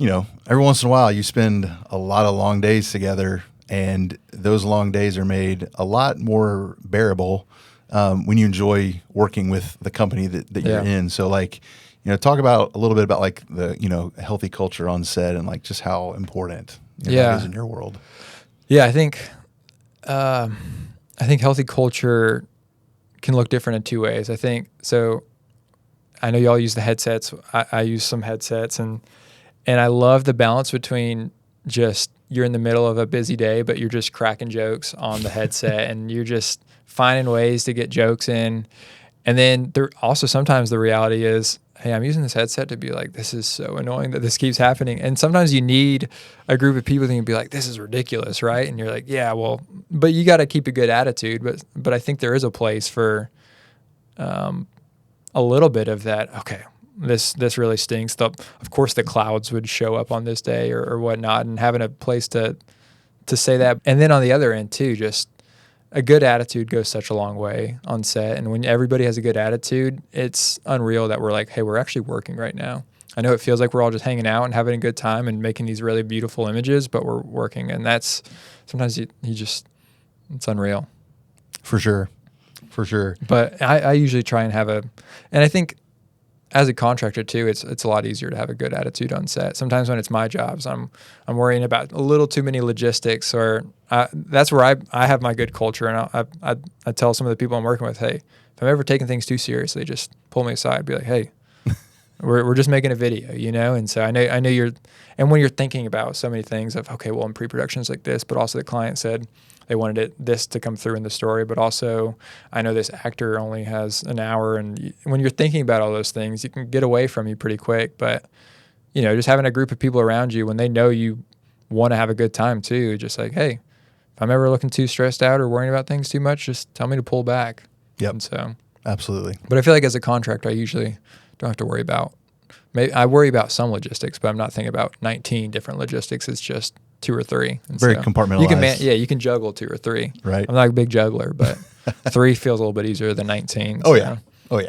[SPEAKER 1] every once in a while you spend a lot of long days together, and those long days are made a lot more bearable when you enjoy working with the company that you're in. So talk about a little bit about the, healthy culture on set, and just how important that is in your world.
[SPEAKER 3] Yeah. I think healthy culture can look different in two ways. I think, so I know y'all use the headsets. I use some headsets, and I love the balance between just, you're in the middle of a busy day, but you're just cracking jokes on the headset and you're just finding ways to get jokes in. And then there also sometimes the reality is hey, I'm using this headset to be like, this is so annoying that this keeps happening. And sometimes you need a group of people that can be like, this is ridiculous, right? And you're like, yeah, well, but you got to keep a good attitude. But I think there is a place for a little bit of that. Okay, this really stinks. Of course, the clouds would show up on this day or whatnot, and having a place to say that. And then on the other end too, just a good attitude goes such a long way on set. And when everybody has a good attitude, it's unreal that we're like, hey, we're actually working right now. I know it feels like we're all just hanging out and having a good time and making these really beautiful images, but we're working. And that's sometimes you just, it's unreal.
[SPEAKER 1] For sure.
[SPEAKER 3] But I usually try and and I think as a contractor too, it's a lot easier to have a good attitude on set. Sometimes when it's my jobs, I'm worrying about a little too many logistics, or that's where I have my good culture, and I tell some of the people I'm working with, hey, if I'm ever taking things too seriously, just pull me aside, be like, hey, we're just making a video, And so I know and when you're thinking about so many things of, okay, well, in pre-production it's like this, but also the client said they wanted this to come through in the story, but also I know this actor only has an hour, and when you're thinking about all those things, you can get away from you pretty quick. But just having a group of people around you when they know you want to have a good time too, just like, hey, if I'm ever looking too stressed out or worrying about things too much, just tell me to pull back.
[SPEAKER 1] Yep.
[SPEAKER 3] And so
[SPEAKER 1] absolutely.
[SPEAKER 3] But I feel like as a contractor, I usually don't have to worry about. Maybe I worry about some logistics, but I'm not thinking about 19 different logistics. It's just 2 or 3. And
[SPEAKER 1] very compartmentalized.
[SPEAKER 3] You can juggle 2 or 3.
[SPEAKER 1] Right.
[SPEAKER 3] I'm not a big juggler, but 3 feels a little bit easier than 19.
[SPEAKER 1] Oh yeah. All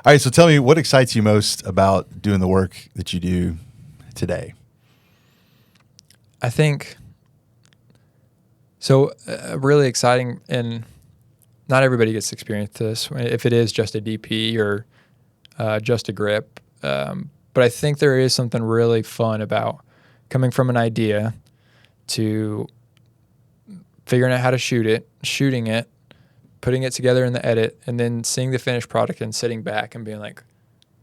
[SPEAKER 1] right. So tell me, what excites you most about doing the work that you do today?
[SPEAKER 3] I think so. Really exciting, and not everybody gets to experience this. If it is just a DP or just a grip, but I think there is something really fun about coming from an idea to figuring out how to shooting it, putting it together in the edit, and then seeing the finished product and sitting back and being like,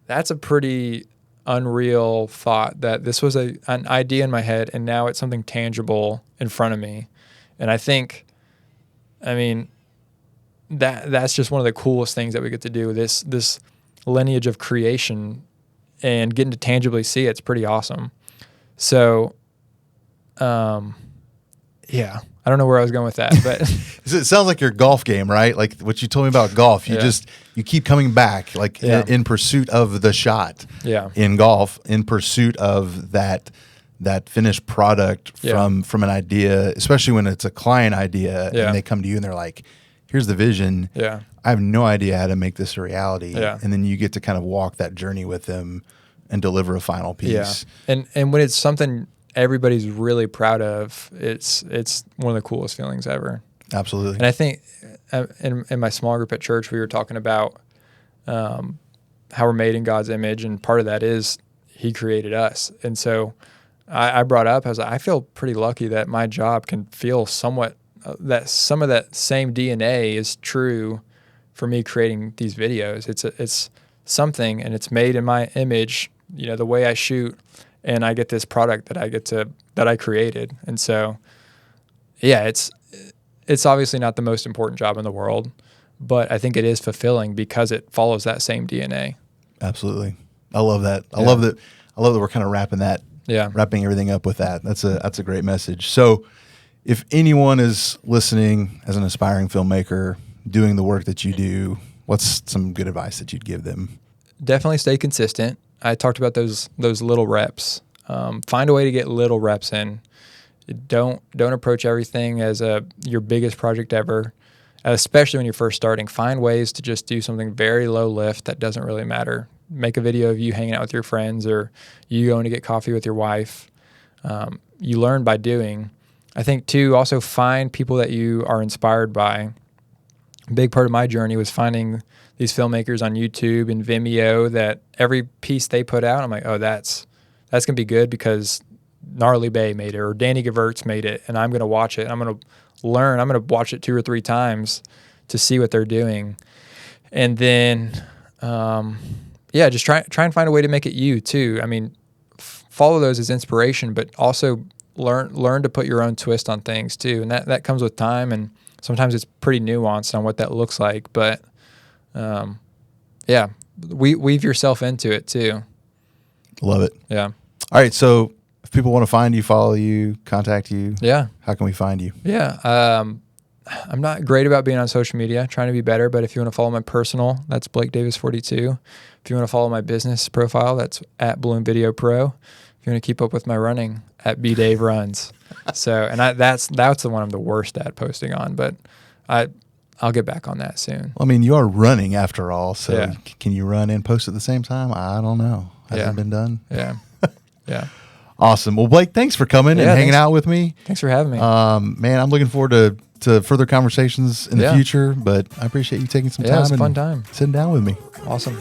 [SPEAKER 3] that's a pretty unreal thought that this was an idea in my head and now it's something tangible in front of me. And I think, that's just one of the coolest things that we get to do, this lineage of creation, and getting to tangibly see it's pretty awesome. So, I don't know where I was going with that, but
[SPEAKER 1] it sounds like your golf game, right? Like what you told me about golf. You keep coming back, like in pursuit of the shot.
[SPEAKER 3] Yeah.
[SPEAKER 1] In golf, in pursuit of that finished product from an idea, especially when it's a client idea and they come to you and they're like, here's the vision.
[SPEAKER 3] Yeah.
[SPEAKER 1] I have no idea how to make this a reality.
[SPEAKER 3] Yeah.
[SPEAKER 1] And then you get to kind of walk that journey with them and deliver a final piece.
[SPEAKER 3] Yeah. And when it's something everybody's really proud of, it's one of the coolest feelings ever.
[SPEAKER 1] Absolutely.
[SPEAKER 3] And I think in my small group at church, we were talking about how we're made in God's image, and part of that is He created us. And so I brought up, I was like, I feel pretty lucky that my job can feel somewhat that some of that same DNA is true for me creating these videos. It's something, and it's made in my image, the way I shoot, and I get this product that I created. And so, it's obviously not the most important job in the world, but I think it is fulfilling because it follows that same DNA.
[SPEAKER 1] Absolutely. I love that. I love that we're kind of wrapping everything up with that. That's a great message. So if anyone is listening as an aspiring filmmaker doing the work that you do, what's some good advice that you'd give them?
[SPEAKER 3] Definitely stay consistent. I talked about those little reps. Find a way to get little reps in. Don't approach everything as your biggest project ever, especially when you're first starting. Find ways to just do something very low lift that doesn't really matter. Make a video of you hanging out with your friends, or you going to get coffee with your wife. You learn by doing. I think too, also find people that you are inspired by. A big part of my journey was finding these filmmakers on YouTube and Vimeo that every piece they put out, I'm like, oh, that's gonna be good because Gnarly Bay made it or Danny Gevirtz made it, and I'm gonna watch it. I'm gonna learn. I'm gonna watch it 2 or 3 times to see what they're doing, and then just try and find a way to make it you too. Follow those as inspiration, but also learn to put your own twist on things too, and that comes with time, and sometimes it's pretty nuanced on what that looks like. But weave yourself into it too.
[SPEAKER 1] Love it.
[SPEAKER 3] Yeah.
[SPEAKER 1] All right. So if people want to find you, follow you, contact you,
[SPEAKER 3] Yeah.
[SPEAKER 1] how can we find you?
[SPEAKER 3] Yeah. I'm not great about being on social media, trying to be better, but if you want to follow my personal, that's Blake Davis 42. If you want to follow my business profile, that's at Bloom Video Pro. If you want to keep up with my running, at B Dave Runs. So, and that's the one I'm the worst at posting on, but I'll get back on that soon.
[SPEAKER 1] Well, I mean, you are running after all, so
[SPEAKER 3] Yeah.
[SPEAKER 1] can you run and post at the same time? I don't know. Hasn't been done.
[SPEAKER 3] Yeah. Yeah.
[SPEAKER 1] Awesome. Well, Blake, thanks for coming and hanging out with me.
[SPEAKER 3] Thanks for having me.
[SPEAKER 1] Man, I'm looking forward to further conversations in the future, but I appreciate you taking some time.
[SPEAKER 3] It was a fun time.
[SPEAKER 1] Sitting down with me.
[SPEAKER 3] Awesome.